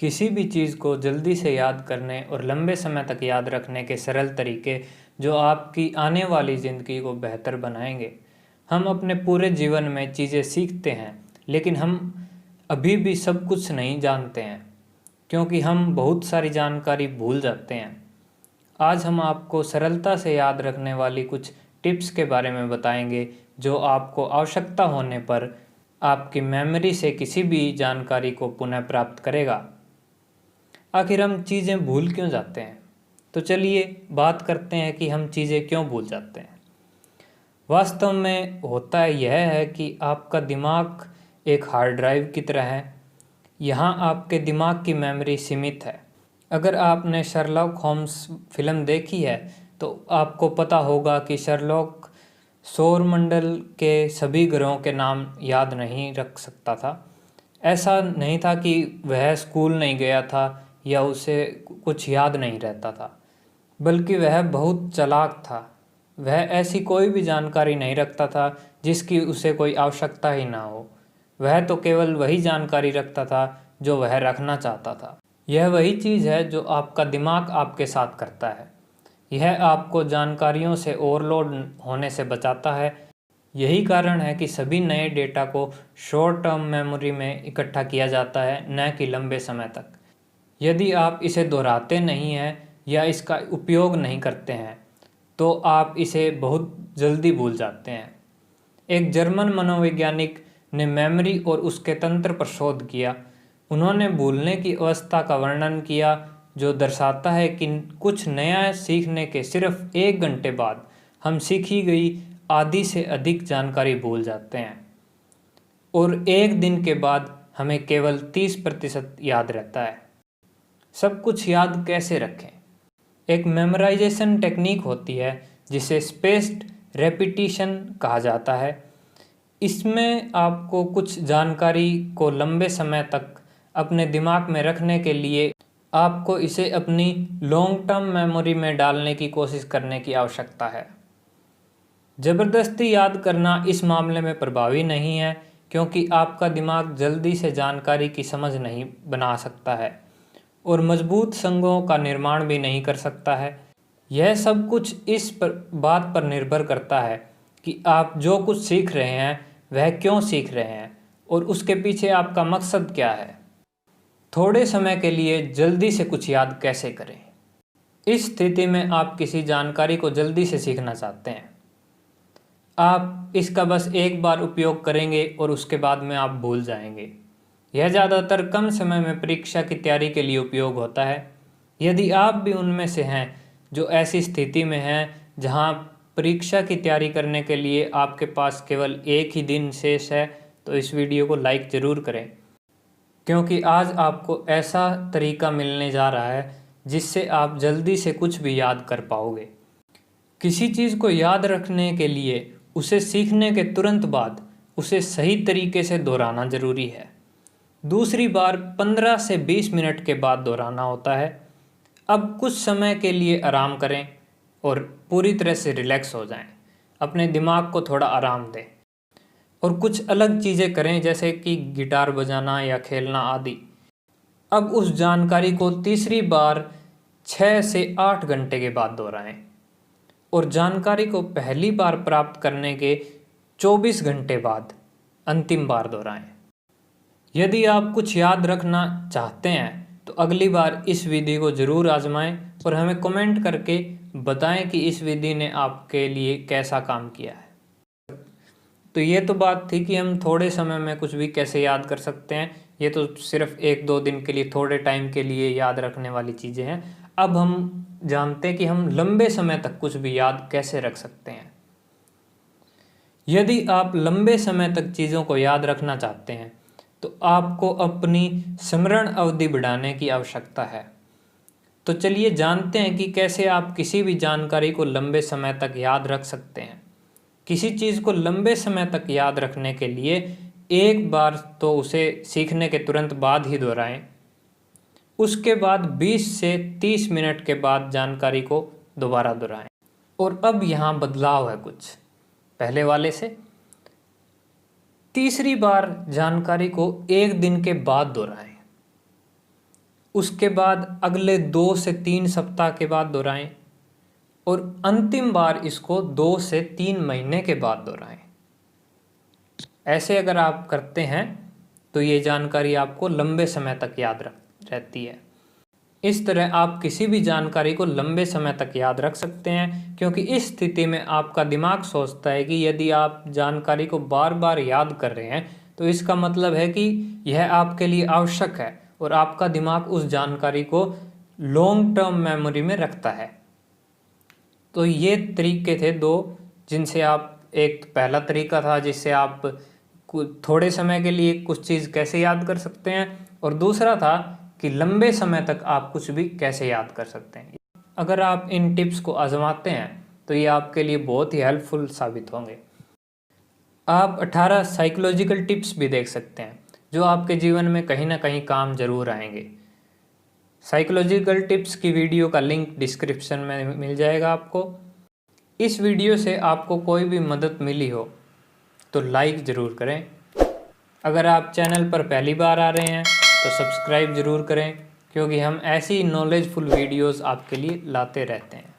किसी भी चीज़ को जल्दी से याद करने और लंबे समय तक याद रखने के सरल तरीके जो आपकी आने वाली ज़िंदगी को बेहतर बनाएंगे। हम अपने पूरे जीवन में चीज़ें सीखते हैं, लेकिन हम अभी भी सब कुछ नहीं जानते हैं, क्योंकि हम बहुत सारी जानकारी भूल जाते हैं। आज हम आपको सरलता से याद रखने वाली कुछ टिप्स के बारे में बताएंगे, जो आपको आवश्यकता होने पर आपकी मेमोरी से किसी भी जानकारी को पुनः प्राप्त करेगा। आखिर हम चीज़ें भूल क्यों जाते हैं? तो चलिए बात करते हैं कि हम चीज़ें क्यों भूल जाते हैं। वास्तव में होता यह है कि आपका दिमाग एक हार्ड ड्राइव की तरह है। यहाँ आपके दिमाग की मेमोरी सीमित है। अगर आपने शर्लॉक होम्स फिल्म देखी है तो आपको पता होगा कि शर्लॉक सौरमंडल के सभी ग्रहों के नाम याद नहीं रख सकता था। ऐसा नहीं था कि वह स्कूल नहीं गया था या उसे कुछ याद नहीं रहता था, बल्कि वह बहुत चालाक था। वह ऐसी कोई भी जानकारी नहीं रखता था जिसकी उसे कोई आवश्यकता ही ना हो। वह तो केवल वही जानकारी रखता था जो वह रखना चाहता था। यह वही चीज़ है जो आपका दिमाग आपके साथ करता है। यह आपको जानकारियों से ओवरलोड होने से बचाता है। यही कारण है कि सभी नए डेटा को शॉर्ट टर्म मेमोरी में इकट्ठा किया जाता है, न कि लंबे समय तक। यदि आप इसे दोहराते नहीं हैं या इसका उपयोग नहीं करते हैं तो आप इसे बहुत जल्दी भूल जाते हैं। एक जर्मन मनोवैज्ञानिक ने मेमोरी और उसके तंत्र पर शोध किया। उन्होंने भूलने की अवस्था का वर्णन किया, जो दर्शाता है कि कुछ नया सीखने के सिर्फ 1 घंटे बाद हम सीखी गई आधी से अधिक जानकारी भूल जाते हैं, और 1 दिन के बाद हमें केवल 30% याद रहता है। सब कुछ याद कैसे रखें? एक मेमोराइजेशन टेक्निक होती है जिसे स्पेस्ड रेपिटिशन कहा जाता है। इसमें आपको कुछ जानकारी को लंबे समय तक अपने दिमाग में रखने के लिए आपको इसे अपनी लॉन्ग टर्म मेमोरी में डालने की कोशिश करने की आवश्यकता है। ज़बरदस्ती याद करना इस मामले में प्रभावी नहीं है, क्योंकि आपका दिमाग जल्दी से जानकारी की समझ नहीं बना सकता है और मजबूत संघों का निर्माण भी नहीं कर सकता है। यह सब कुछ बात पर निर्भर करता है कि आप जो कुछ सीख रहे हैं वह क्यों सीख रहे हैं और उसके पीछे आपका मकसद क्या है। थोड़े समय के लिए जल्दी से कुछ याद कैसे करें? इस स्थिति में आप किसी जानकारी को जल्दी से सीखना चाहते हैं। आप इसका बस एक बार उपयोग करेंगे और उसके बाद में आप भूल जाएंगे। यह ज़्यादातर कम समय में परीक्षा की तैयारी के लिए उपयोग होता है। यदि आप भी उनमें से हैं जो ऐसी स्थिति में हैं जहां परीक्षा की तैयारी करने के लिए आपके पास केवल एक ही दिन शेष है, तो इस वीडियो को लाइक ज़रूर करें, क्योंकि आज आपको ऐसा तरीका मिलने जा रहा है जिससे आप जल्दी से कुछ भी याद कर पाओगे। किसी चीज़ को याद रखने के लिए उसे सीखने के तुरंत बाद उसे सही तरीके से दोहराना ज़रूरी है। दूसरी बार 15 से 20 मिनट के बाद दोहराना होता है। अब कुछ समय के लिए आराम करें और पूरी तरह से रिलैक्स हो जाएं। अपने दिमाग को थोड़ा आराम दें और कुछ अलग चीज़ें करें, जैसे कि गिटार बजाना या खेलना आदि। अब उस जानकारी को तीसरी बार 6 से 8 घंटे के बाद दोहराएं और जानकारी को पहली बार प्राप्त करने के 24 घंटे बाद अंतिम बार दोहराएं। यदि आप कुछ याद रखना चाहते हैं तो अगली बार इस विधि को ज़रूर आजमाएं और हमें कमेंट करके बताएं कि इस विधि ने आपके लिए कैसा काम किया है। तो ये तो बात थी कि हम थोड़े समय में कुछ भी कैसे याद कर सकते हैं। ये तो सिर्फ 1-2 दिन के लिए, थोड़े टाइम के लिए याद रखने वाली चीज़ें हैं। अब हम जानते हैं कि हम लंबे समय तक कुछ भी याद कैसे रख सकते हैं। यदि आप लंबे समय तक चीज़ों को याद रखना चाहते हैं तो आपको अपनी स्मरण अवधि बढ़ाने की आवश्यकता है। तो चलिए जानते हैं कि कैसे आप किसी भी जानकारी को लंबे समय तक याद रख सकते हैं। किसी चीज़ को लंबे समय तक याद रखने के लिए एक बार तो उसे सीखने के तुरंत बाद ही दोहराएं। उसके बाद 20 से 30 मिनट के बाद जानकारी को दोबारा दोहराएं। और अब यहाँ बदलाव है कुछ पहले वाले से। तीसरी बार जानकारी को 1 दिन के बाद दोहराएं। उसके बाद अगले 2 से 3 सप्ताह के बाद दोहराएं और अंतिम बार इसको 2 से 3 महीने के बाद दोहराएं। ऐसे अगर आप करते हैं तो ये जानकारी आपको लंबे समय तक याद रहती है। इस तरह आप किसी भी जानकारी को लंबे समय तक याद रख सकते हैं, क्योंकि इस स्थिति में आपका दिमाग सोचता है कि यदि आप जानकारी को बार बार याद कर रहे हैं तो इसका मतलब है कि यह आपके लिए आवश्यक है और आपका दिमाग उस जानकारी को लॉन्ग टर्म मेमोरी में रखता है। तो ये तरीके थे 2 जिनसे आप, एक पहला तरीका था जिससे आप थोड़े समय के लिए कुछ चीज़ कैसे याद कर सकते हैं, और दूसरा था कि लंबे समय तक आप कुछ भी कैसे याद कर सकते हैं। अगर आप इन टिप्स को आजमाते हैं तो ये आपके लिए बहुत ही हेल्पफुल साबित होंगे। आप 18 साइकोलॉजिकल टिप्स भी देख सकते हैं जो आपके जीवन में कहीं ना कहीं काम जरूर आएंगे। साइकोलॉजिकल टिप्स की वीडियो का लिंक डिस्क्रिप्शन में मिल जाएगा आपको। इस वीडियो से आपको कोई भी मदद मिली हो तो लाइक ज़रूर करें। अगर आप चैनल पर पहली बार आ रहे हैं तो सब्सक्राइब ज़रूर करें, क्योंकि हम ऐसी नॉलेजफुल वीडियोस आपके लिए लाते रहते हैं।